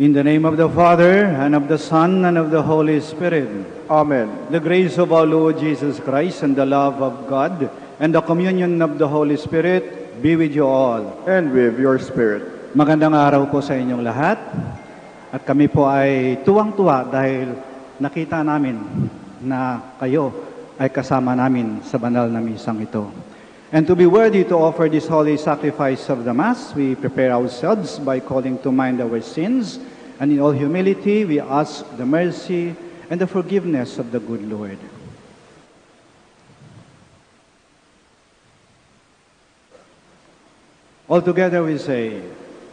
In the name of the Father, and of the Son, and of the Holy Spirit. Amen. The grace of our Lord Jesus Christ, and the love of God, and the communion of the Holy Spirit be with you all. And with your spirit. Magandang araw po sa inyong lahat. At kami po ay tuwang-tuwa dahil nakita namin na kayo ay kasama namin sa banal na misang ito. And to be worthy to offer this holy sacrifice of the Mass, we prepare ourselves by calling to mind our sins, and in all humility we ask the mercy and the forgiveness of the good Lord. Altogether we say,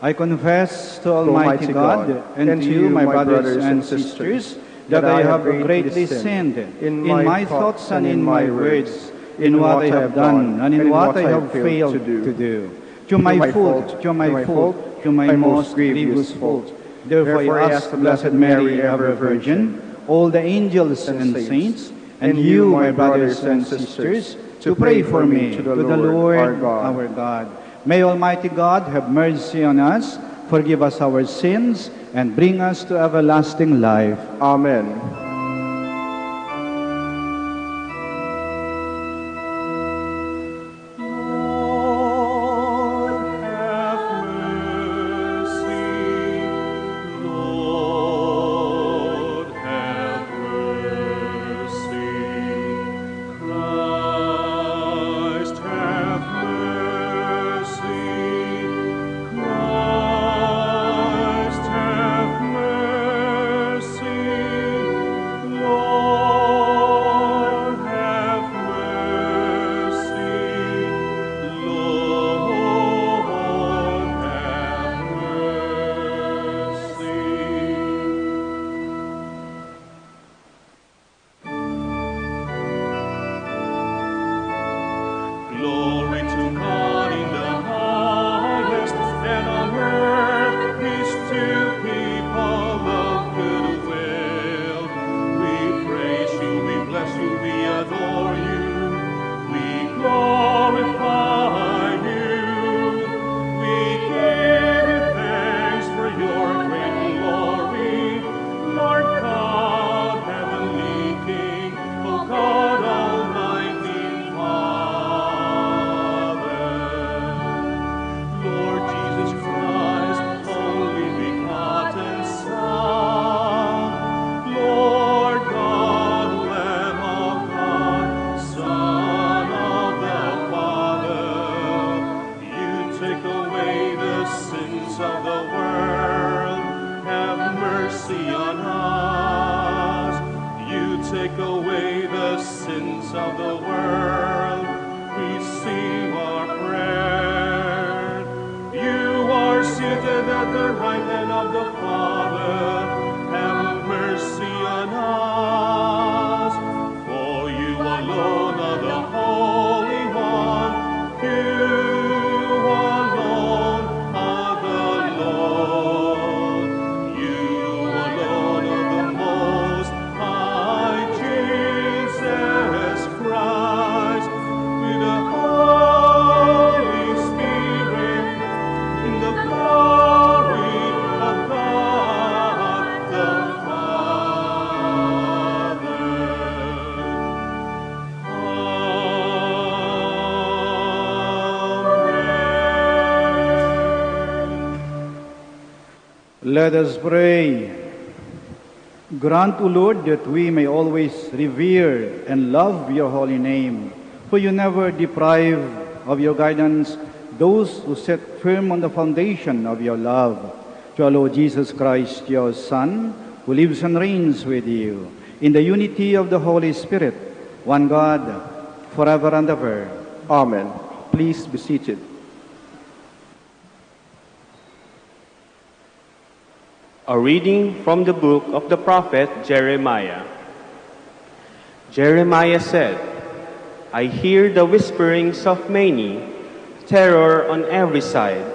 I confess to Almighty God and to you, my brothers and sisters, that I have greatly sinned in my thoughts and in my words, in what I have done and in what I have failed to do. To my fault, to my most grievous fault. Therefore I ask the Blessed Mary, ever Virgin, all the angels and saints, and you, my brothers and sisters, to pray for me to the Lord our God. May Almighty God have mercy on us, forgive us our sins, and bring us to everlasting life. Amen. Let us pray. Grant, O Lord, that we may always revere and love your holy name, for you never deprive of your guidance those who set firm on the foundation of your love. To our Lord Jesus Christ, your Son, who lives and reigns with you, in the unity of the Holy Spirit, one God, forever and ever. Amen. Please be seated. A reading from the book of the prophet Jeremiah. Jeremiah said, I hear the whisperings of many, terror on every side.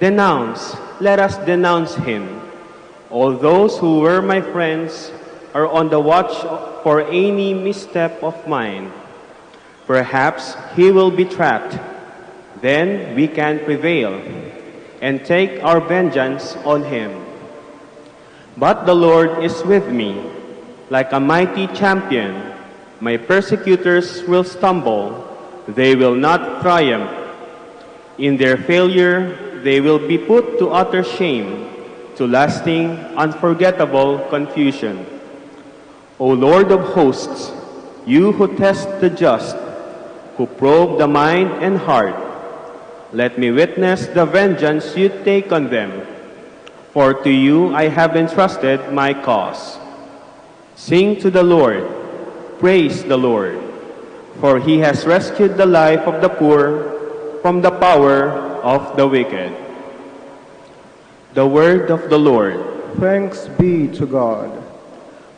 Denounce, let us denounce him. All those who were my friends are on the watch for any misstep of mine. Perhaps he will be trapped. Then we can prevail and take our vengeance on him. But the Lord is with me. Like a mighty champion, my persecutors will stumble. They will not triumph. In their failure, they will be put to utter shame, to lasting, unforgettable confusion. O Lord of hosts, you who test the just, who probe the mind and heart, let me witness the vengeance you take on them. For to you I have entrusted my cause. Sing to the Lord, praise the Lord, for he has rescued the life of the poor from the power of the wicked. The word of the Lord. Thanks be to God.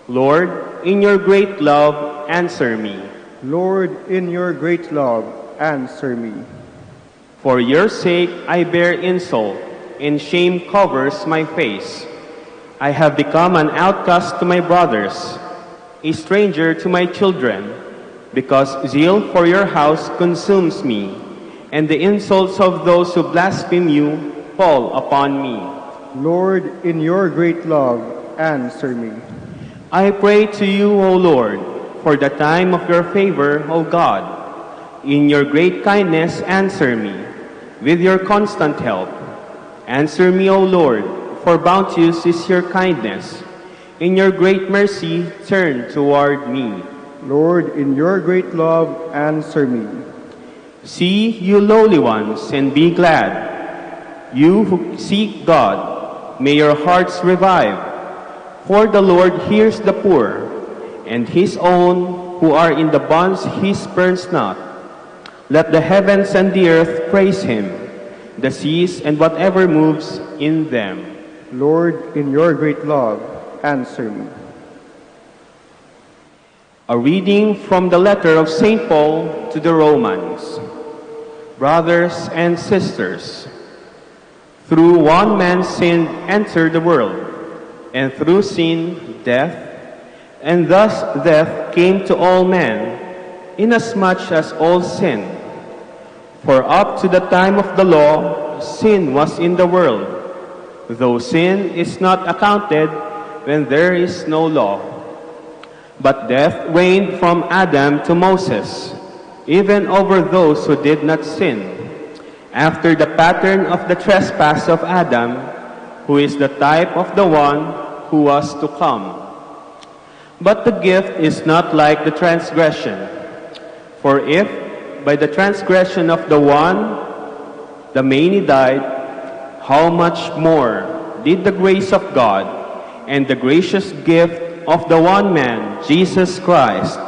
Lord, in your great love, answer me. Lord, in your great love, answer me. For your sake I bear insult, and shame covers my face. I have become an outcast to my brothers, a stranger to my children, because zeal for your house consumes me, and the insults of those who blaspheme you fall upon me. Lord, in your great love, answer me. I pray to you, O Lord, for the time of your favor, O God. In your great kindness, answer me, with your constant help. Answer me, O Lord, for bounteous is your kindness. In your great mercy, turn toward me. Lord, in your great love, answer me. See, you lowly ones, and be glad. You who seek God, may your hearts revive. For the Lord hears the poor, and his own who are in the bonds he spurns not. Let the heavens and the earth praise him, the seas and whatever moves in them. Lord, in your great love, answer me. A reading from the letter of St. Paul to the Romans. Brothers and sisters, through one man sin entered the world, and through sin death, and thus death came to all men, inasmuch as all sinned. For up to the time of the law, sin was in the world, though sin is not accounted when there is no law. But death reigned from Adam to Moses, even over those who did not sin, after the pattern of the trespass of Adam, who is the type of the one who was to come. But the gift is not like the transgression. For if, by the transgression of the one, the many died, how much more did the grace of God and the gracious gift of the one man, Jesus Christ,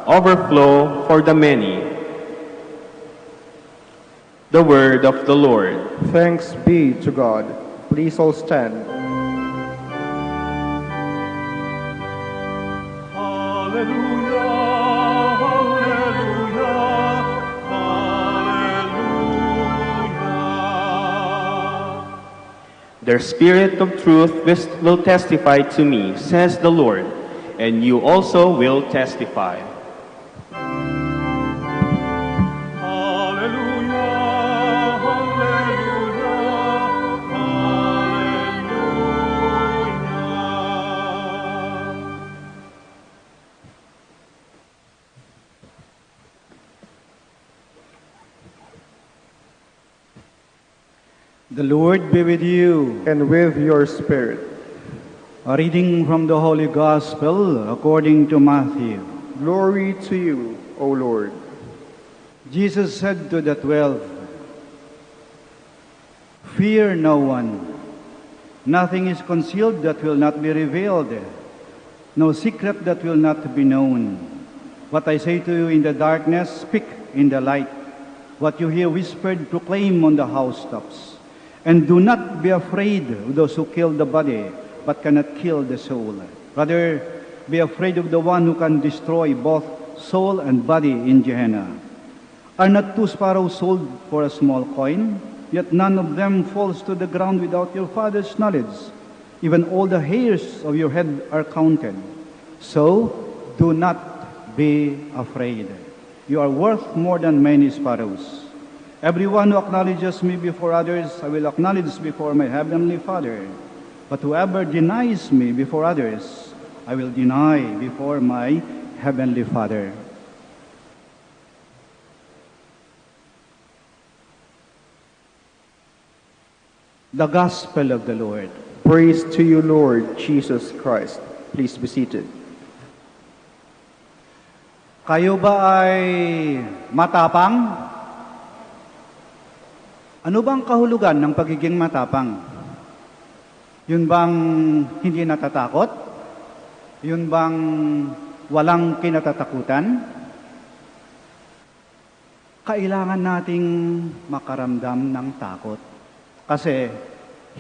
overflow for the many? The word of the Lord. Thanks be to God. Please all stand. Hallelujah, hallelujah, hallelujah. Their spirit of truth will testify to me, says the Lord, and you also will testify. The Lord be with you. And with your spirit. A reading from the Holy Gospel according to Matthew. Glory to you, O Lord. Jesus said to the 12, "Fear no one. Nothing is concealed that will not be revealed, no secret that will not be known. What I say to you in the darkness, speak in the light. What you hear whispered, proclaim on the housetops. And do not be afraid of those who kill the body, but cannot kill the soul. Rather, be afraid of the one who can destroy both soul and body in Gehenna. Are not 2 sparrows sold for a small coin? Yet none of them falls to the ground without your Father's knowledge. Even all the hairs of your head are counted. So, do not be afraid. You are worth more than many sparrows. Everyone who acknowledges me before others, I will acknowledge before my heavenly Father. But whoever denies me before others, I will deny before my heavenly Father. The Gospel of the Lord. Praise to you, Lord Jesus Christ. Please be seated. Kayo ba ay matapang? Ano bang kahulugan ng pagiging matapang? Yun bang hindi natatakot? Yun bang walang kinatatakutan? Kailangan nating makaramdam ng takot. Kasi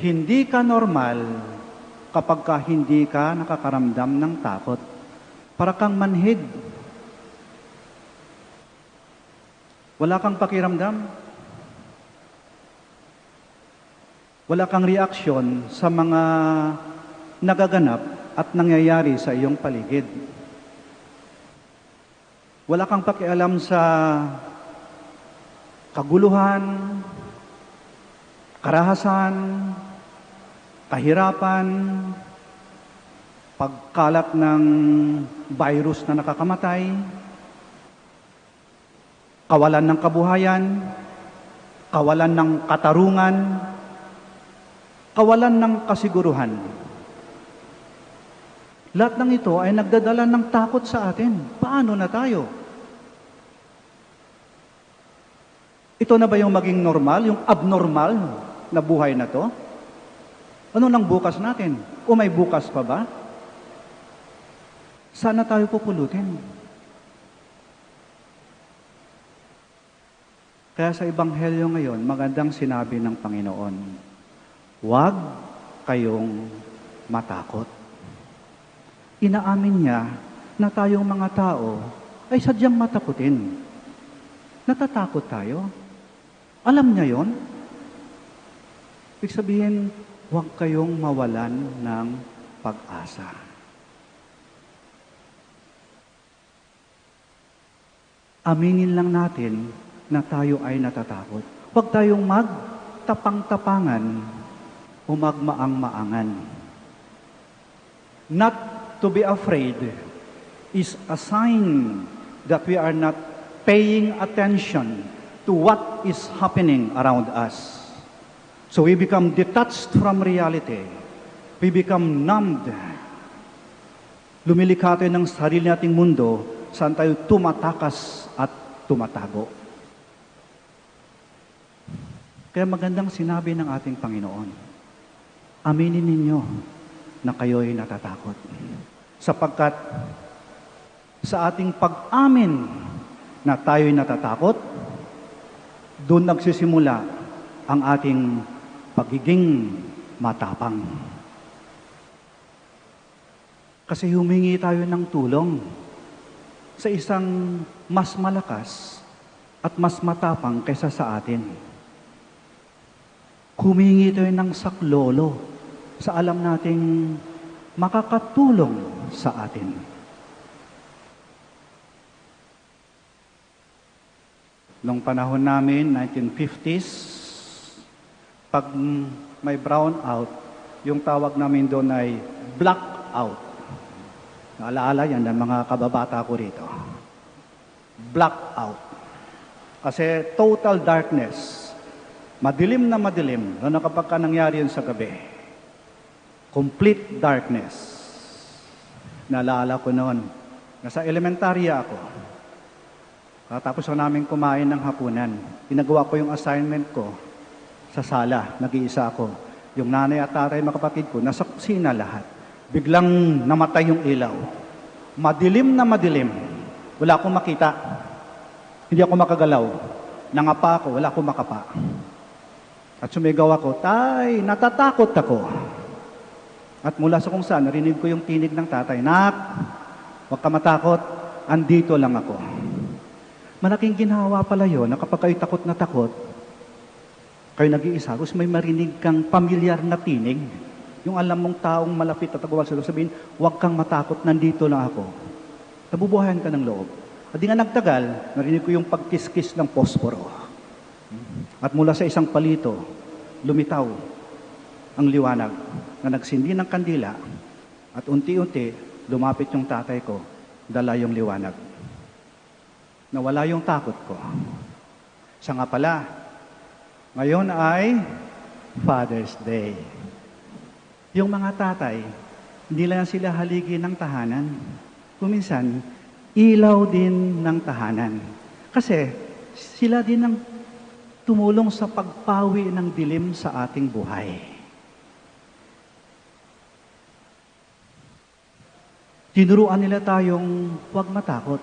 hindi ka normal kapag ka hindi ka nakakaramdam ng takot. Para kang manhid. Wala kang pakiramdam. Wala kang reaksyon sa mga nagaganap at nangyayari sa iyong paligid. Wala kang pakialam sa kaguluhan, karahasan, kahirapan, pagkalat ng virus na nakakamatay, kawalan ng kabuhayan, kawalan ng katarungan, kawalan ng kasiguruhan. Lahat ng ito ay nagdadala ng takot sa atin. Paano na tayo? Ito na ba yung maging normal, yung abnormal na buhay na to? Ano nang bukas natin? O may bukas pa ba? Sana tayo pupulutin. Kaya sa Ebanghelyo ngayon, magandang sinabi ng Panginoon, huwag kayong matakot. Inaamin niya na tayong mga tao ay sadyang matakutin. Natatakot tayo. Alam niya yon. Ibig sabihin, huwag kayong mawalan ng pag-asa. Aminin lang natin na tayo ay natatakot. Huwag tayong magtapang-tapangan o magmaang-maangan. Not to be afraid is a sign that we are not paying attention to what is happening around us. So we become detached from reality. We become numbed. Lumilikha tayo ng sarili nating mundo saan tayo tumatakas at tumatago. Kaya magandang sinabi ng ating Panginoon, aminin ninyo na kayo'y natatakot. Sapagkat sa ating pag-amin na tayo'y natatakot, doon nagsisimula ang ating pagiging matapang. Kasi humingi tayo ng tulong sa isang mas malakas at mas matapang kaysa sa atin. Humingi tayo ng saklolo sa alam nating makakatulong sa atin. Noong panahon namin, 1950s, pag may brown out, yung tawag namin doon ay blackout. Naalaala yan ng mga kababata ko rito. Blackout. Kasi total darkness. Madilim na madilim, no, kapag ka nangyari yun sa gabi. Complete darkness. Naalala ko noon, nasa elementarya ako. Tapos na namin kumain ng hapunan. Ginagawa ko yung assignment ko sa sala. Nag-iisa ako. Yung nanay at tatay, mga kapatid ko, nasa kusina lahat. Biglang namatay yung ilaw. Madilim na madilim. Wala akong makita. Hindi ako makagalaw. Nangapa ako, wala akong makapa. At sumigaw ako, "Tay, natatakot ako." At mula sa kung saan, narinig ko yung tinig ng tatay, "Nak, huwag ka matakot, andito lang ako." Malaking ginhawa pala yun, na kapag kayo takot na takot, kayo nag-iisa, tapos may marinig kang pamilyar na tinig, yung alam mong taong malapit at tagawal sa loob, sabihin, "Huwag kang matakot, nandito lang ako." Nabubuhayan ka ng loob. At di nga nagtagal, narinig ko yung pagkiskis ng posporo. At mula sa isang palito, lumitaw ang liwanag. na nagsindi ng kandila at unti-unti lumapit yung tatay ko, dala yung liwanag. Nawala yung takot ko. Siya nga pala, ngayon ay Father's Day. Yung mga tatay, hindi lang sila haligi ng tahanan. Kuminsan, ilaw din ng tahanan. Kasi sila din ang tumulong sa pagpawi ng dilim sa ating buhay. Tinuruan nila tayong huwag matakot.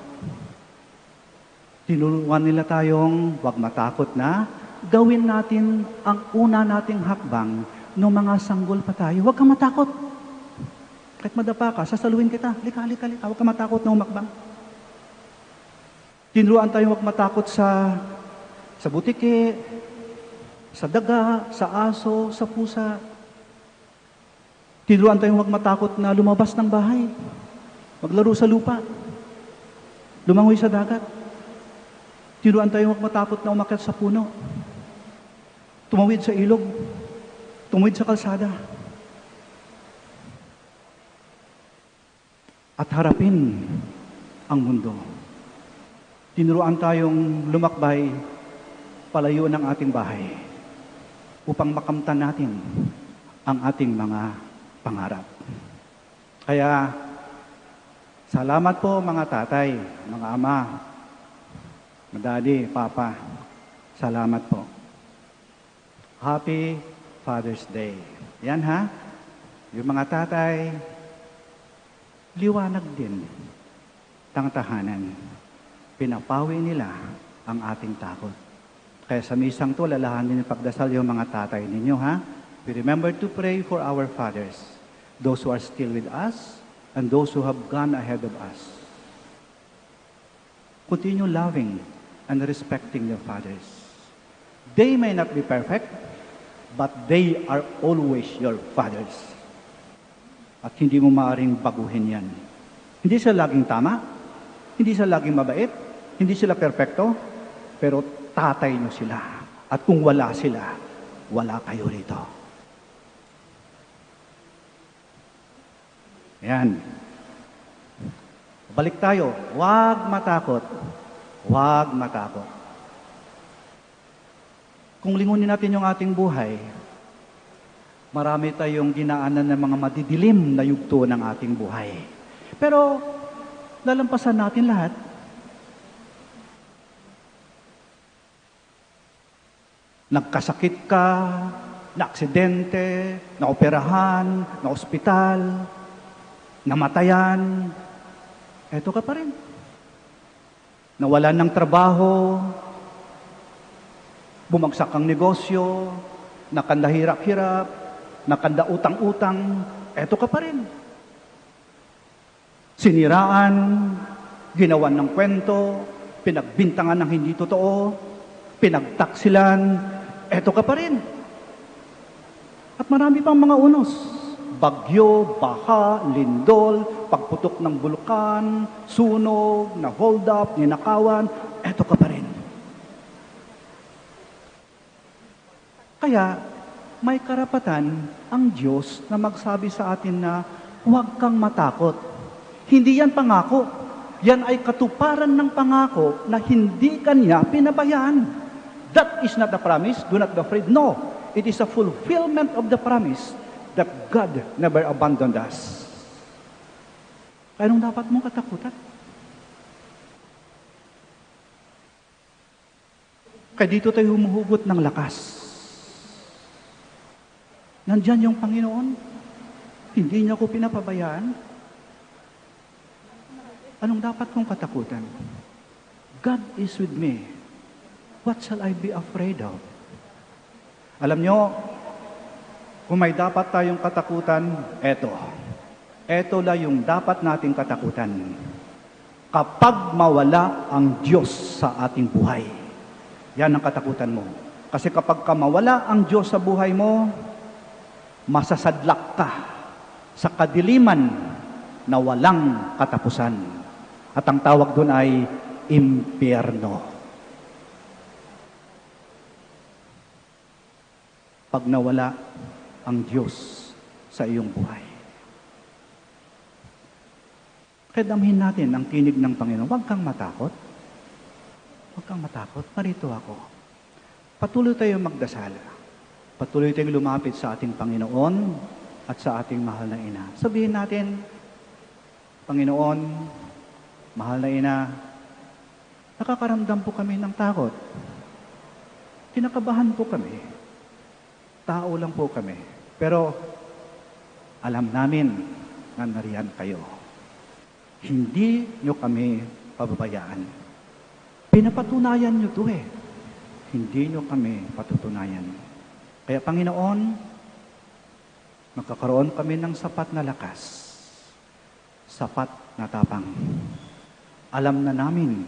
Tinuruan nila tayong huwag matakot na gawin natin ang una nating hakbang nung mga sanggol pa tayo. Huwag kang matakot. Kahit madapa ka, sasaluhin kita. Lika. Huwag kang matakot na umakbang. Tinuruan tayong huwag matakot sa butiki, sa daga, sa aso, sa pusa. Tinuruan tayong huwag matakot na lumabas ng bahay. Maglaro sa lupa. Lumangoy sa dagat. Tinuruan tayong huwag matakot na umakyat sa puno. Tumawid sa ilog. Tumawid sa kalsada. At harapin ang mundo. Tinuruan tayong lumakbay palayo ng ating bahay upang makamtan natin ang ating mga pangarap. Kaya, salamat po mga tatay, mga ama, mga daddy, papa. Salamat po. Happy Father's Day. Yan ha. Yung mga tatay, liwanag din ng tahanan. Pinapawi nila ang ating takot. Kaya sa misang to, lalahanin yung pagdasal yung mga tatay ninyo ha. We remember to pray for our fathers, those who are still with us, and those who have gone ahead of us. Continue loving and respecting your fathers. They may not be perfect, but they are always your fathers. At hindi mo maaaring baguhin yan. Hindi sila laging tama, hindi sila laging mabait, hindi sila perfecto, pero tatay nyo sila. At kung wala sila, wala kayo rito. Yan. Balik tayo. Huwag matakot. Huwag matakot. Kung lingunin natin yung ating buhay, marami tayong dinaanan ng mga madidilim na yugto ng ating buhay. Pero, lalampasan natin lahat. Nagkasakit ka, na-aksidente, na-operahan, na-ospital, namatayan, eto ka pa rin. Nawalan ng trabaho, bumagsak ang negosyo, nakanda hirap-hirap, nakanda utang-utang, eto ka pa rin. Siniraan, ginawan ng kwento, pinagbintangan ng hindi totoo, pinagtaksilan, eto ka pa rin. At marami pang mga unos. Bagyo, baha, lindol, pagputok ng bulkan, sunog, na hold up, ninakawan, eto ka pa rin. Kaya, may karapatan ang Diyos na magsabi sa atin na huwag kang matakot. Hindi yan pangako. Yan ay katuparan ng pangako na hindi kanya pinabayaan. That is not a promise. Do not be afraid. No, it is a fulfillment of the promise that God never abandoned us. Kaya anong dapat mong katakutan? Kaya dito tayo humuhugot ng lakas. Nandyan yung Panginoon. Hindi niya ako pinapabayaan. Anong dapat kong katakutan? God is with me. What shall I be afraid of? Alam nyo, kung may dapat tayong katakutan, eto. Eto lang yung dapat nating katakutan. Kapag mawala ang Diyos sa ating buhay, yan ang katakutan mo. Kasi kapag mawala ang Diyos sa buhay mo, masasadlak ka sa kadiliman na walang katapusan. At ang tawag doon ay impyerno. Pag nawala ang Diyos sa iyong buhay. Kaya damhin natin ang tinig ng Panginoon. Huwag kang matakot. Huwag kang matakot. Narito ako. Patuloy tayong magdasal. Patuloy tayong lumapit sa ating Panginoon at sa ating mahal na ina. Sabihin natin, Panginoon, mahal na ina, nakakaramdam po kami ng takot. Kinakabahan po kami. Tao lang po kami. Pero alam namin na nariyan kayo. Hindi nyo kami pababayaan. Pinapatunayan nyo to eh. Hindi nyo kami patutunayan. Kaya Panginoon, magkakaroon kami ng sapat na lakas. Sapat na tapang. Alam na namin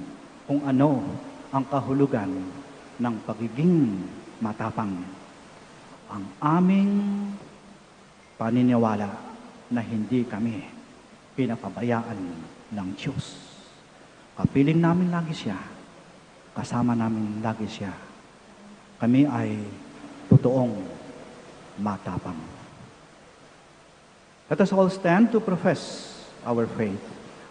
kung ano ang kahulugan ng pagiging matapang. Ang aming paniniwala na hindi kami pinapabayaan ng Diyos. Kapiling namin lagi siya. Kasama namin lagi siya. Kami ay totoong matapang. Let us all stand to profess our faith.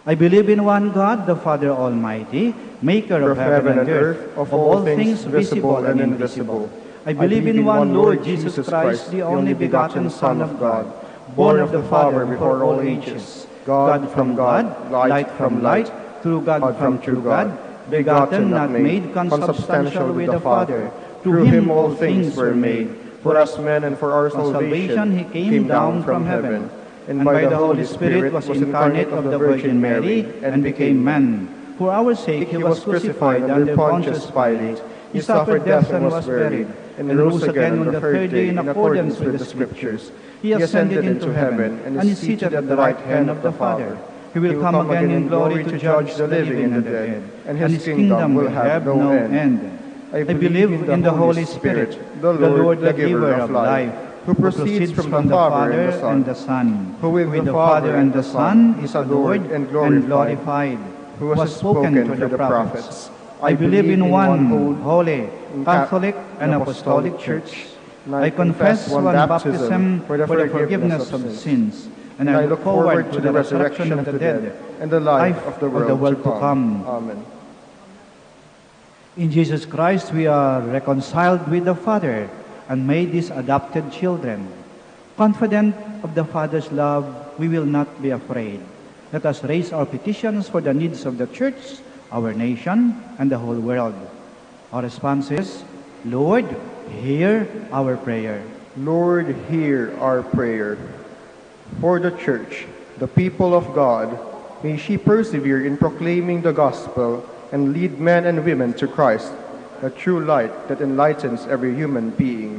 I believe in one God, the Father Almighty, maker of heaven and earth, of all things visible and invisible. I believe in one Lord Jesus Christ, the only begotten Son of God, born of the Father before all ages, God from God, light from light, true God from true God, begotten, not made, consubstantial with the Father. Through him all things were made. For us men and for our salvation, he came down from heaven, and by the Holy Spirit was incarnate of the Virgin Mary, and became man. For our sake he was crucified under Pontius Pilate. He suffered death and was buried, and rose again on the third day in accordance with the Scriptures. He ascended into heaven, and is seated at the right hand of the Father. He will come again in glory to judge the living and the dead, and his kingdom will have no end. I believe in the Holy Spirit, the Lord, the giver of life, who proceeds from the Father and the Son, who with the Father and the Son is adored and glorified, who has spoken through the prophets. I believe in one holy, Catholic, and Apostolic Church. I confess one baptism for the forgiveness of sins, and I look forward to the resurrection of the dead and the life of the world to come. Amen. In Jesus Christ, we are reconciled with the Father and made His adopted children. Confident of the Father's love, we will not be afraid. Let us raise our petitions for the needs of the Church, our nation, and the whole world. Our response is, Lord, hear our prayer. Lord, hear our prayer. For the Church, the people of God, may she persevere in proclaiming the gospel and lead men and women to Christ, the true light that enlightens every human being.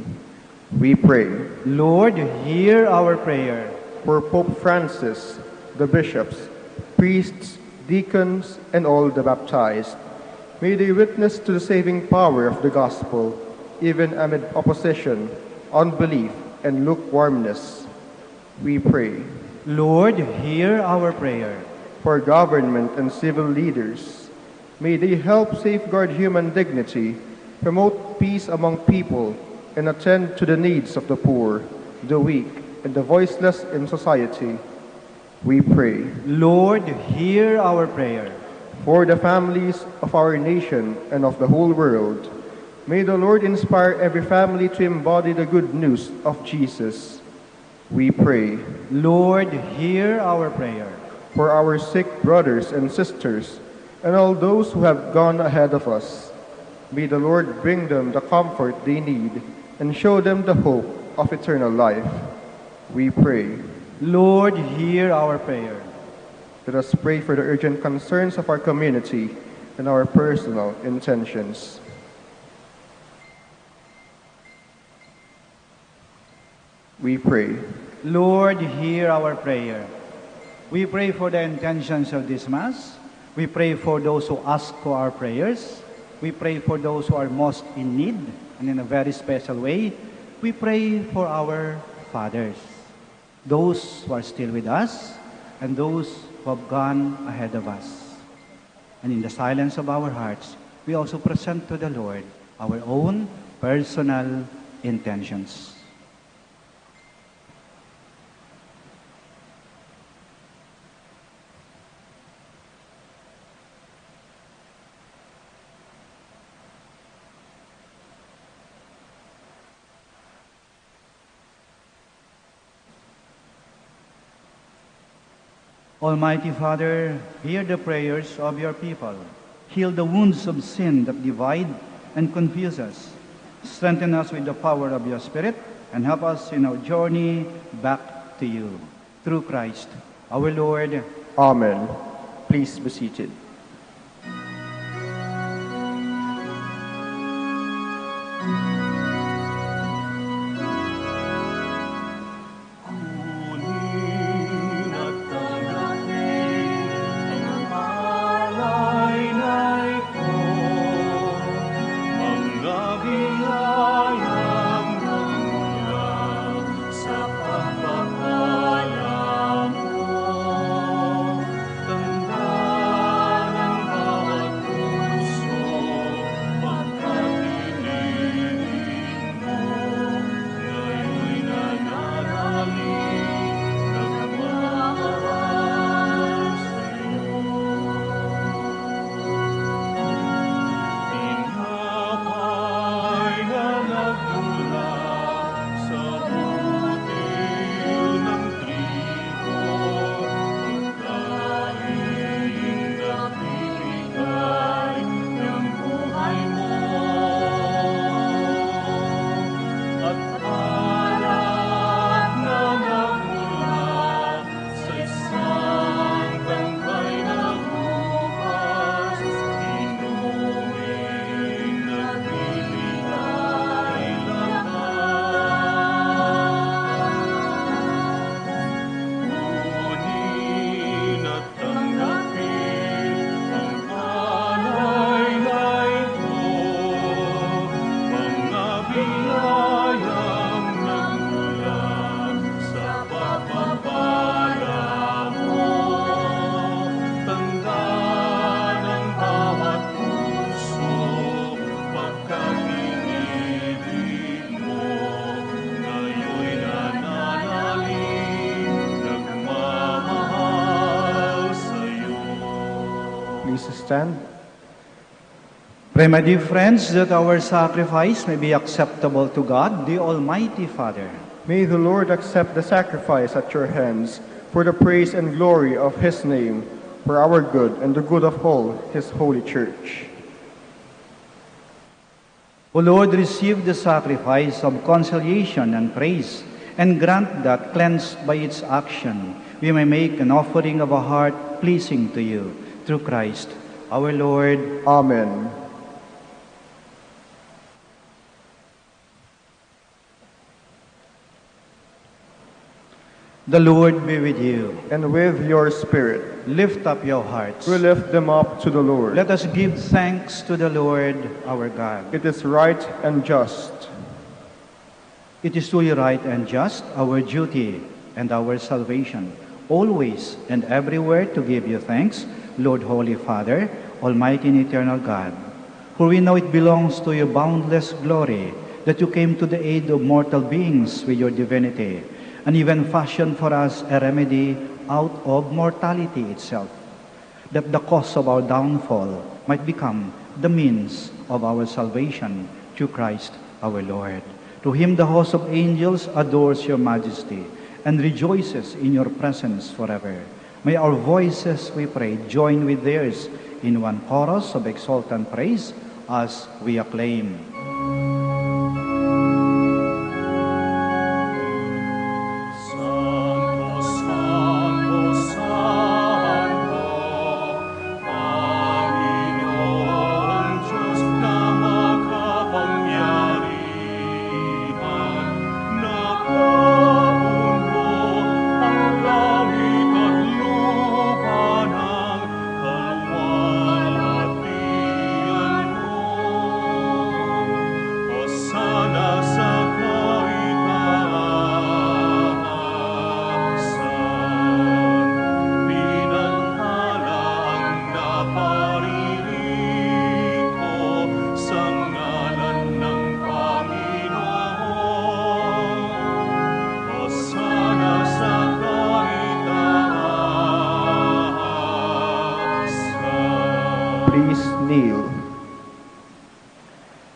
We pray. Lord, hear our prayer. For Pope Francis, the bishops, priests, deacons, and all the baptized, may they witness to the saving power of the gospel, even amid opposition, unbelief, and lukewarmness. We pray. Lord, hear our prayer. For government and civil leaders, may they help safeguard human dignity, promote peace among people, and attend to the needs of the poor, the weak, and the voiceless in society. We pray. Lord, hear our prayer. For the families of our nation and of the whole world, may the Lord inspire every family to embody the good news of Jesus. We pray. Lord, hear our prayer. For our sick brothers and sisters, and all those who have gone ahead of us, may the Lord bring them the comfort they need and show them the hope of eternal life. We pray. Lord, hear our prayer. Let us pray for the urgent concerns of our community and our personal intentions. We pray. Lord, hear our prayer. We pray for the intentions of this Mass. We pray for those who ask for our prayers. We pray for those who are most in need, and in a very special way, we pray for our fathers, those who are still with us, and those who have gone ahead of us. And in the silence of our hearts, we also present to the Lord our own personal intentions. Almighty Father, hear the prayers of your people. Heal the wounds of sin that divide and confuse us. Strengthen us with the power of your Spirit and help us in our journey back to you. Through Christ, our Lord. Amen. Please be seated. Stand. Pray, my dear friends, that our sacrifice may be acceptable to God, the Almighty Father. May the Lord accept the sacrifice at your hands for the praise and glory of his name, for our good and the good of all his holy church. O Lord, receive the sacrifice of conciliation and praise, and grant that, cleansed by its action, we may make an offering of a heart pleasing to you, through Christ our Lord. Amen. The Lord be with you. And with your spirit. Lift up your hearts. We lift them up to the Lord. Let us give thanks to the Lord our God. It is right and just. It is truly right and just, our duty and our salvation, always and everywhere to give you thanks, Lord, Holy Father, Almighty and eternal God. For we know it belongs to your boundless glory that you came to the aid of mortal beings with your divinity, and even fashioned for us a remedy out of mortality itself, that the cause of our downfall might become the means of our salvation through Christ our Lord. To him the host of angels adores your majesty and rejoices in your presence forever. May our voices, we pray, join with theirs in one chorus of exultant praise as we acclaim.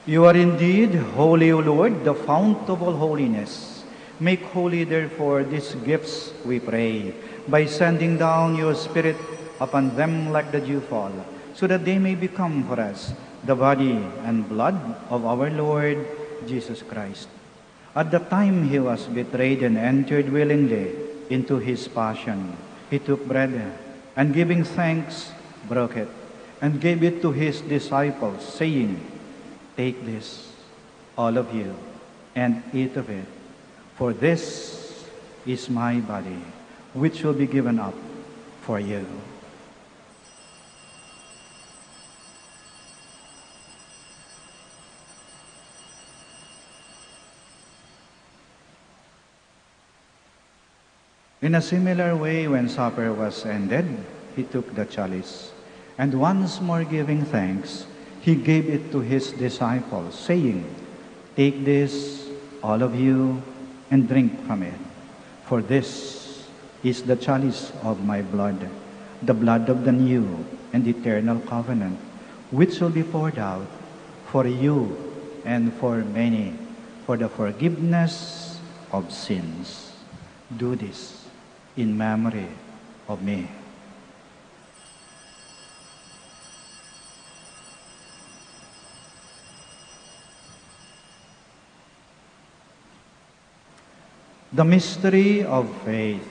You are indeed holy, O Lord, the fount of all holiness. Make holy, therefore, these gifts, we pray, by sending down your Spirit upon them like the dewfall, so that they may become for us the body and blood of our Lord Jesus Christ. At the time he was betrayed and entered willingly into his passion, he took bread, and giving thanks, broke it, and gave it to his disciples, saying, "Take this, all of you, and eat of it, for this is my body, which will be given up for you." In a similar way, when supper was ended, he took the chalice, and once more giving thanks, he gave it to his disciples, saying, "Take this, all of you, and drink from it. For this is the chalice of my blood, the blood of the new and eternal covenant, which will be poured out for you and for many for the forgiveness of sins. Do this in memory of me." The mystery of faith.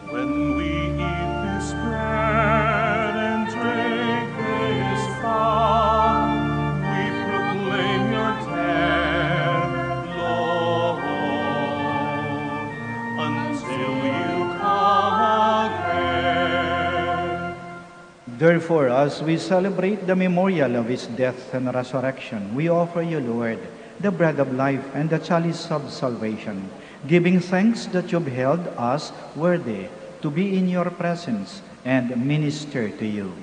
When we eat this bread and drink this cup, we proclaim your death, Lord, until you come again. Therefore, as we celebrate the memorial of his death and resurrection, we offer you, Lord, the bread of life and the chalice of salvation, giving thanks that you've held us worthy to be in your presence and minister to you.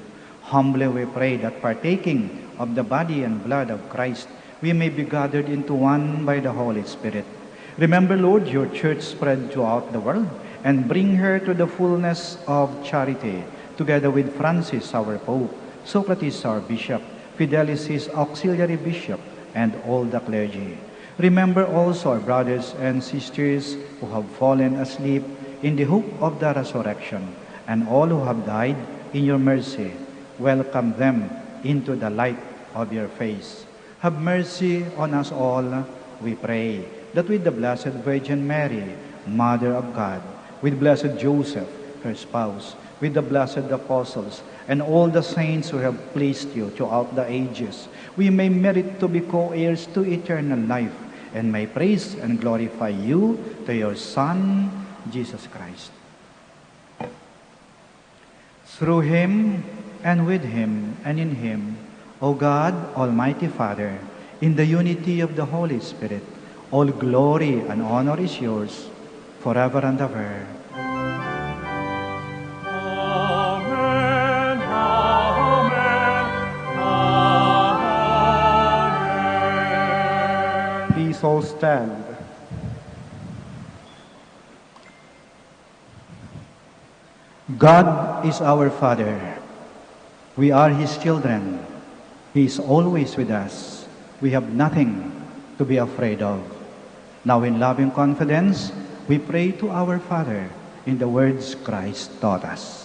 Humbly we pray that partaking of the body and blood of Christ, we may be gathered into one by the Holy Spirit. Remember, Lord, your church spread throughout the world, and bring her to the fullness of charity, together with Francis, our Pope, Socrates, our Bishop, Fidelis, his auxiliary bishop, and all the clergy. Remember also our brothers and sisters who have fallen asleep in the hope of the resurrection, and all who have died in your mercy. Welcome them into the light of your face. Have mercy on us all, we pray, that with the Blessed Virgin Mary, Mother of God, with Blessed Joseph, her spouse, with the blessed apostles, and all the saints who have pleased you throughout the ages, we may merit to be co-heirs to eternal life, and may praise and glorify you to your Son, Jesus Christ. Through him, and with him, and in him, O God, Almighty Father, in the unity of the Holy Spirit, all glory and honor is yours, forever and ever. Amen, amen, amen. Please all stand. God is our Father. We are his children. He is always with us. We have nothing to be afraid of. Now in loving confidence, we pray to our Father in the words Christ taught us.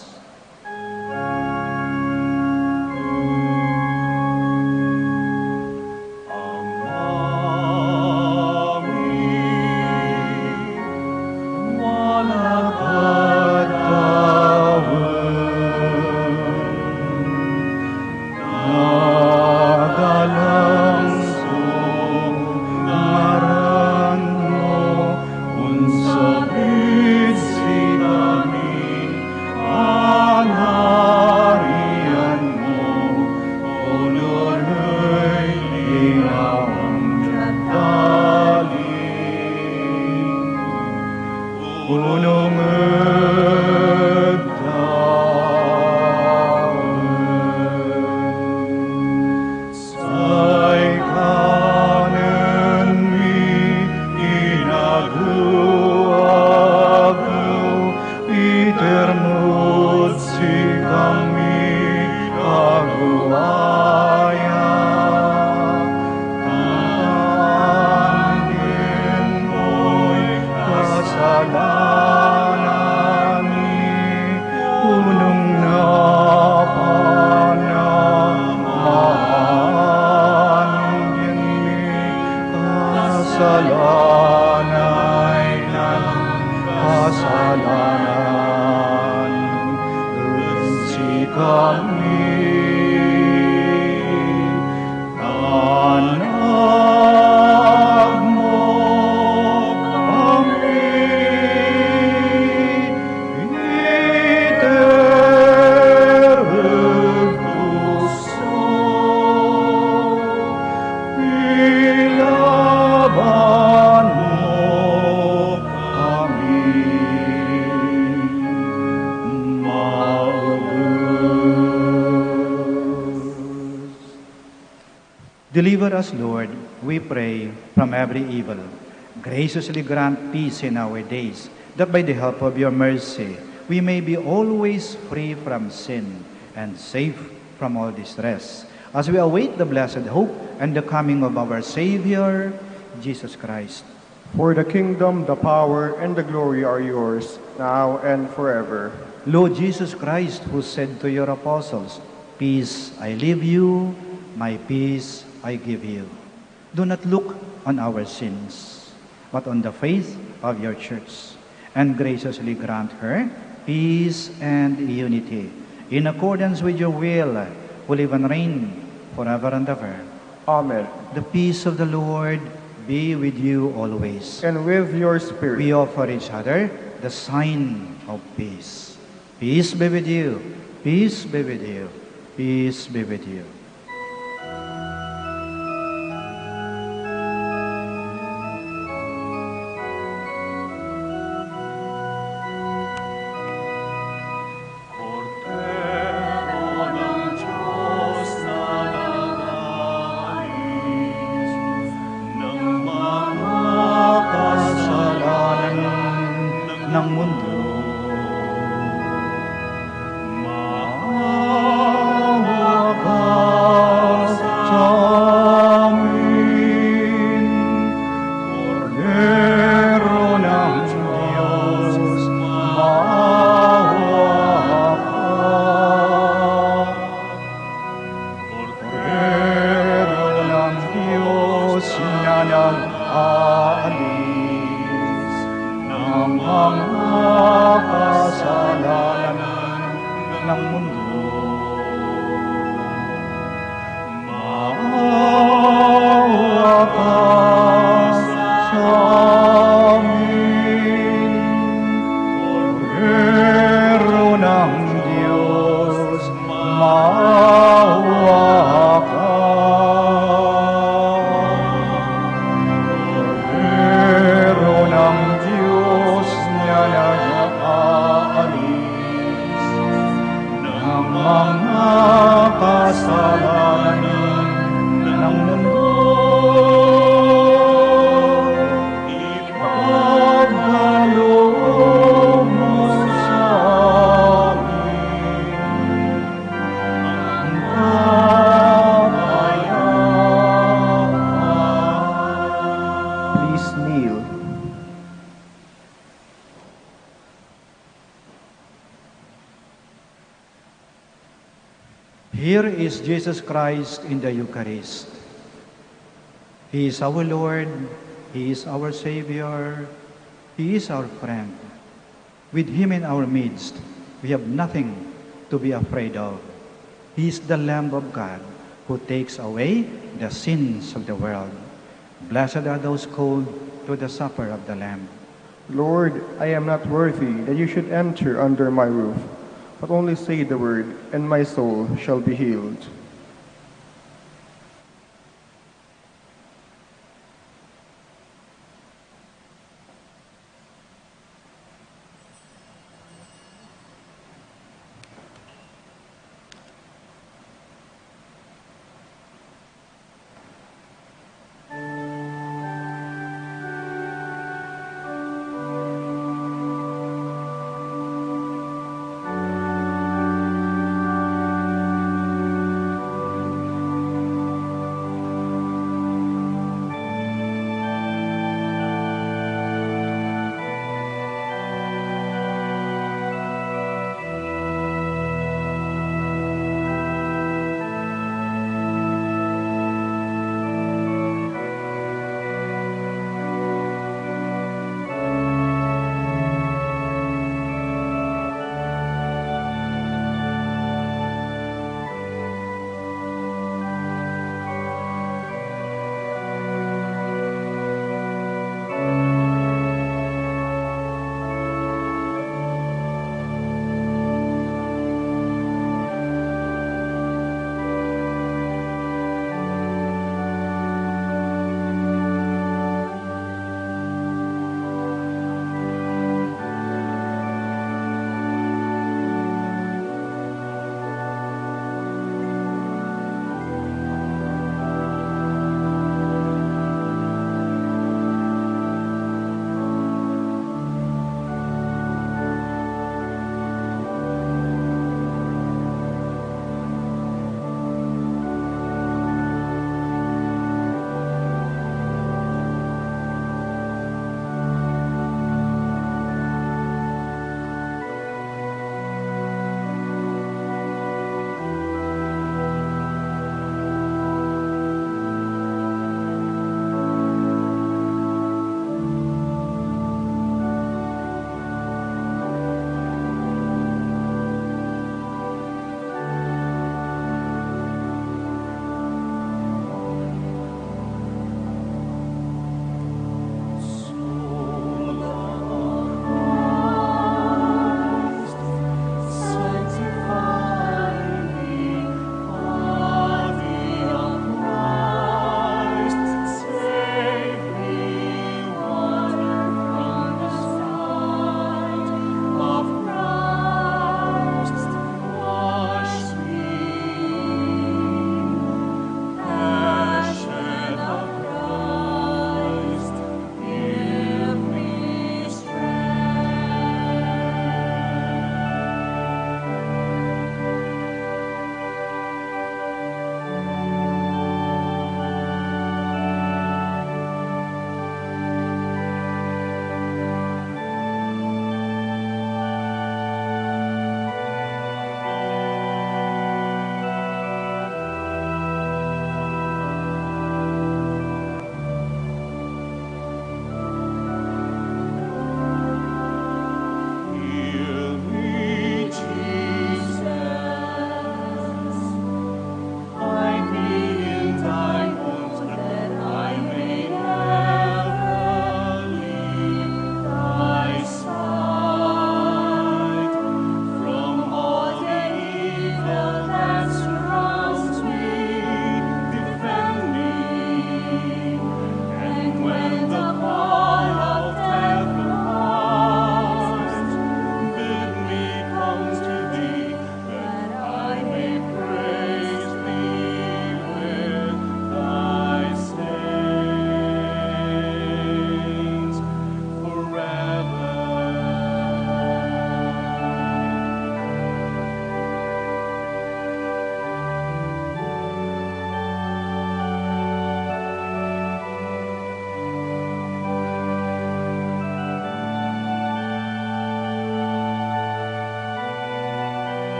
Sabid sinami, anak punong napanamahan, kasalanan ay ng kasalanan, si kami, anak mo kami, iterpuso, ilaban mo kami, maubos. Deliver us, Lord, we pray, from every evil. Graciously grant peace in our days, that by the help of your mercy, we may be always free from sin and safe from all distress, as we await the blessed hope and the coming of our Savior, Jesus Christ. For the kingdom, the power, and the glory are yours, now and forever. Lord Jesus Christ, who said to your apostles, "Peace I leave you, my peace I give you," do not look on our sins, but on the faith of your church, and graciously grant her peace and unity, in accordance with your will, who live and reign forever and ever. Amen. The peace of the Lord be with you always. And with your spirit. We offer each other the sign of peace. Peace be with you. Peace be with you. Peace be with you. Cordero ng Diyos na nangaalis ng mga Kasalanan ng mundo, maawa ka sa amin. Cordero ng Diyos, maawa ka. Cordero ng Diyos na nag-aalis ng mga kasalanan ng mundo, maawa ka sa amin. Cordero ng Diyos, maawa ka. Cordero ng Diyos na nag-aalis ng mga kasalanan ng mundo, ipagkaloob mo sa amin ang kapayapaan. Please kneel. Here is Jesus Christ in the Eucharist. He is our Lord, He is our Savior, He is our friend. With Him in our midst, we have nothing to be afraid of. He is the Lamb of God who takes away the sins of the world. Blessed are those called to the supper of the Lamb. Lord, I am not worthy that you should enter under my roof, but only say the word, and my soul shall be healed.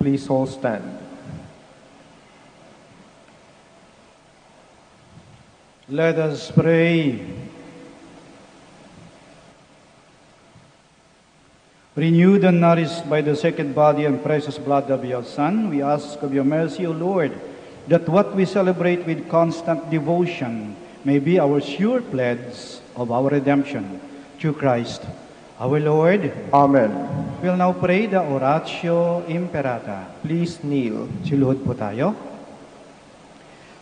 Please all stand. Let us pray. Renewed and nourished by the sacred body and precious blood of your Son, we ask of your mercy, O Lord, that what we celebrate with constant devotion may be our sure pledge of our redemption. Through Christ, our Lord. Amen. We'll now pray the Oratio Imperata. Please kneel. Siluhod po tayo.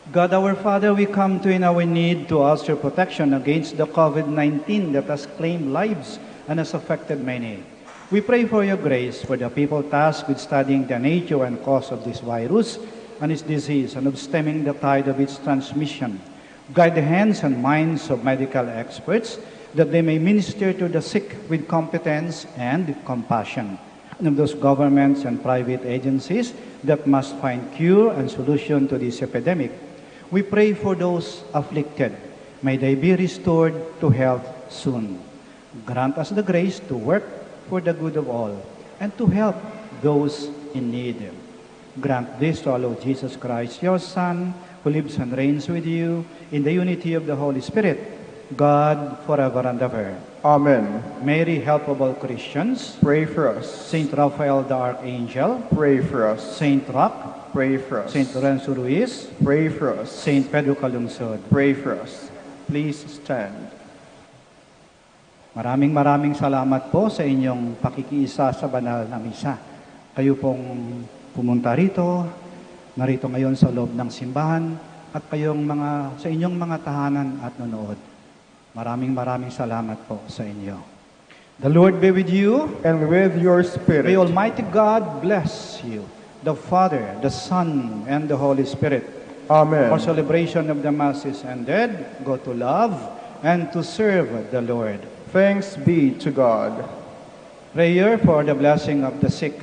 God our Father, we come to in our need to ask your protection against the COVID-19 that has claimed lives and has affected many. We pray for your grace for the people tasked with studying the nature and cause of this virus and its disease and of stemming the tide of its transmission. Guide the hands and minds of medical experts that they may minister to the sick with competence and compassion, and of those governments and private agencies that must find cure and solution to this epidemic. We pray for those afflicted. May they be restored to health soon. Grant us the grace to work for the good of all and to help those in need. Grant this to our Lord Jesus Christ, your Son, who lives and reigns with you in the unity of the Holy Spirit, God, forever and ever. Amen. Mary, help of all Christians. Pray for us. Saint Raphael the Archangel. Pray for us. Saint Roch. Pray for us. Saint Lorenzo Ruiz. Pray for us. Saint Pedro Calungsod. Pray for us. Please stand. Maraming salamat po sa inyong pakikiisa sa banal na misa. Kayo pong pumunta rito, narito ngayon sa loob ng simbahan, at kayong sa inyong mga tahanan at nanood. Maraming salamat po sa inyo. The Lord be with you. And with your spirit. May Almighty God bless you, the Father, the Son, and the Holy Spirit. Amen. Our celebration of the Mass is ended. Go to love and to serve the Lord. Thanks be to God. Prayer for the blessing of the sick.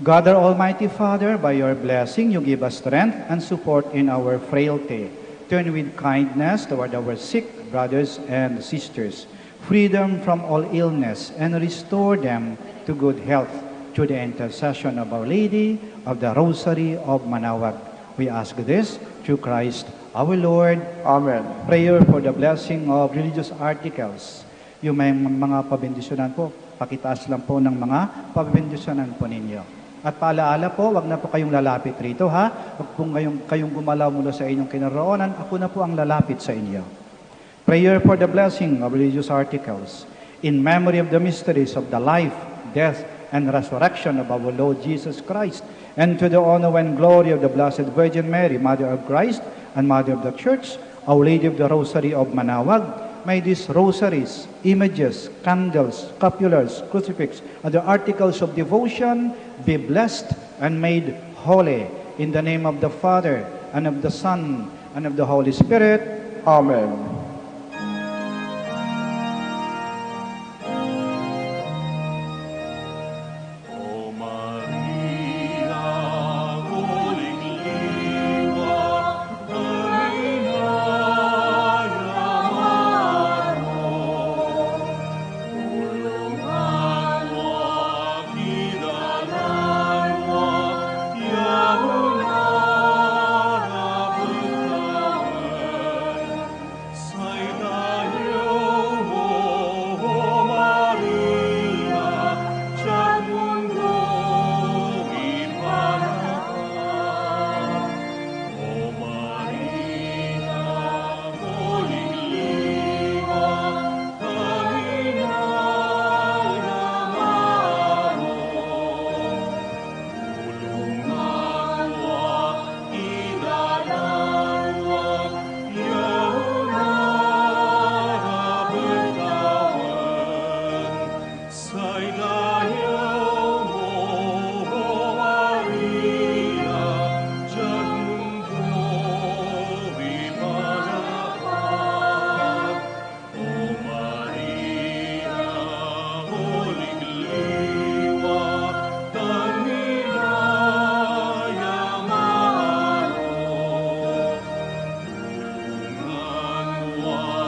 God, our Almighty Father, by your blessing, you give us strength and support in our frailty. Turn with kindness toward our sick brothers and sisters, freedom from all illness, and restore them to good health through the intercession of Our Lady of the Rosary of Manaoag. We ask this through Christ our Lord. Amen. Prayer for the blessing of religious articles. Yung may mga pabendisyonan po, pakitaas lang po ng mga pabendisyonan po ninyo. At paalaala po, wag na po kayong lalapit rito, ha? Wag po kayong gumalaw mula sa inyong kinaroonan, ako na po ang lalapit sa inyo. Prayer for the blessing of religious articles. In memory of the mysteries of the life, death, and resurrection of our Lord Jesus Christ, and to the honor and glory of the Blessed Virgin Mary, Mother of Christ and Mother of the Church, Our Lady of the Rosary of Manaoag, may these rosaries, images, candles, scapulars, crucifix, and the articles of devotion be blessed and made holy in the name of the Father, and of the Son, and of the Holy Spirit. Amen. One.